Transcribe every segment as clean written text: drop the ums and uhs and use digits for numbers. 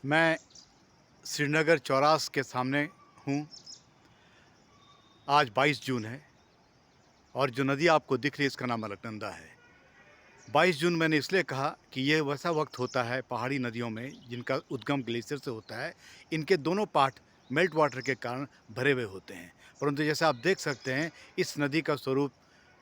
मैं श्रीनगर चौरास के सामने हूँ। आज 22 जून है और जो नदी आपको दिख रही है इसका नाम अलकनंदा है। 22 जून मैंने इसलिए कहा कि ये वैसा वक्त होता है पहाड़ी नदियों में जिनका उद्गम ग्लेशियर से होता है। इनके दोनों पार्ट मेल्ट वाटर के कारण भरे हुए होते हैं, परंतु जैसे आप देख सकते हैं इस नदी का स्वरूप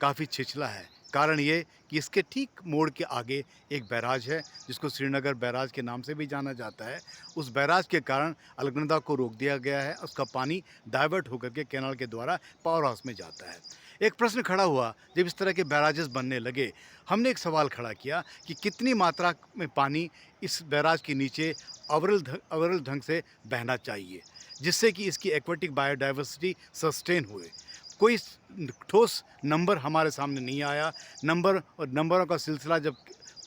काफ़ी छिछला है। कारण ये कि इसके ठीक मोड़ के आगे एक बैराज है जिसको श्रीनगर बैराज के नाम से भी जाना जाता है। उस बैराज के कारण अलकनंदा को रोक दिया गया है। उसका पानी डाइवर्ट होकर के कैनाल के द्वारा पावर हाउस में जाता है। एक प्रश्न खड़ा हुआ जब इस तरह के बैराजेस बनने लगे, हमने एक सवाल खड़ा किया कि कितनी मात्रा में पानी इस बैराज के नीचे अविरल ढंग से बहना चाहिए जिससे कि इसकी एक्वेटिक बायोडाइवर्सिटी सस्टेन हुए। कोई ठोस नंबर हमारे सामने नहीं आया। नंबरों का सिलसिला जब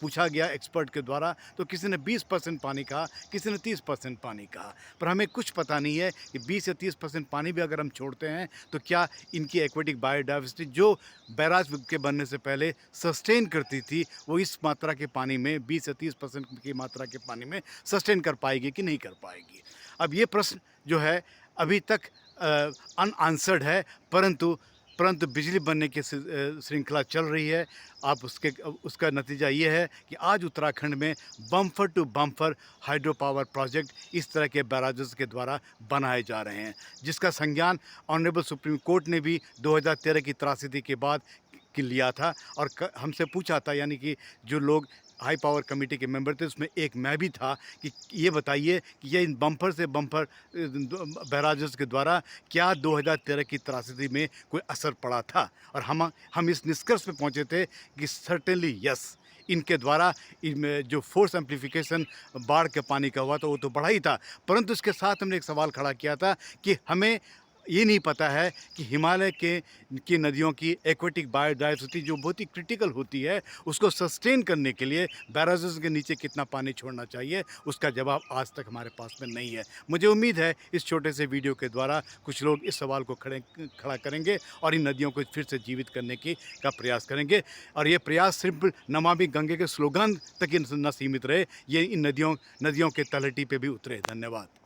पूछा गया एक्सपर्ट के द्वारा तो किसी ने 20% पानी कहा, किसी ने 30% पानी कहा, पर हमें कुछ पता नहीं है कि 20 या 30% पानी भी अगर हम छोड़ते हैं तो क्या इनकी एक्वेटिक बायोडाइवर्सिटी जो बैराज के बनने से पहले सस्टेन करती थी वो इस मात्रा के पानी में 20 या 30% की मात्रा के पानी में सस्टेन कर पाएगी कि नहीं कर पाएगी। अब ये प्रश्न जो है अभी तक अनआंसर्ड है, परंतु बिजली बनने की श्रृंखला चल रही है। आप उसका नतीजा ये है कि आज उत्तराखंड में bumper to bumper hydro power project इस तरह के बैराजेस के द्वारा बनाए जा रहे हैं, जिसका संज्ञान ऑनरेबल सुप्रीम कोर्ट ने भी 2013 की त्रासदी के बाद लिया था और हमसे पूछा था, यानी कि जो लोग हाई पावर कमेटी के मेंबर थे उसमें एक मैं भी था, कि ये बताइए कि ये इन बम्पर से बम्पर बैराजेस के द्वारा क्या 2013 की त्रासदी में कोई असर पड़ा था। और हम इस निष्कर्ष पे पहुंचे थे कि सर्टेनली यस, इनके द्वारा इनमें जो फोर्स एम्प्लीफिकेशन बाढ़ के पानी का हुआ था वो तो बढ़ा ही था, परंतु इसके साथ हमने एक सवाल खड़ा किया था कि हमें ये नहीं पता है कि हिमालय की नदियों की एक्वेटिक बायोडाइवर्सिटी जो बहुत ही क्रिटिकल होती है उसको सस्टेन करने के लिए बैराजेस के नीचे कितना पानी छोड़ना चाहिए, उसका जवाब आज तक हमारे पास में नहीं है। मुझे उम्मीद है इस छोटे से वीडियो के द्वारा कुछ लोग इस सवाल को खड़ा करेंगे और इन नदियों को फिर से जीवित करने का प्रयास करेंगे। और ये प्रयास सिर्फ नमामि गंगे के स्लोगन तक ही न सीमित रहे, ये इन नदियों के तलहटी पे भी उतरे। धन्यवाद।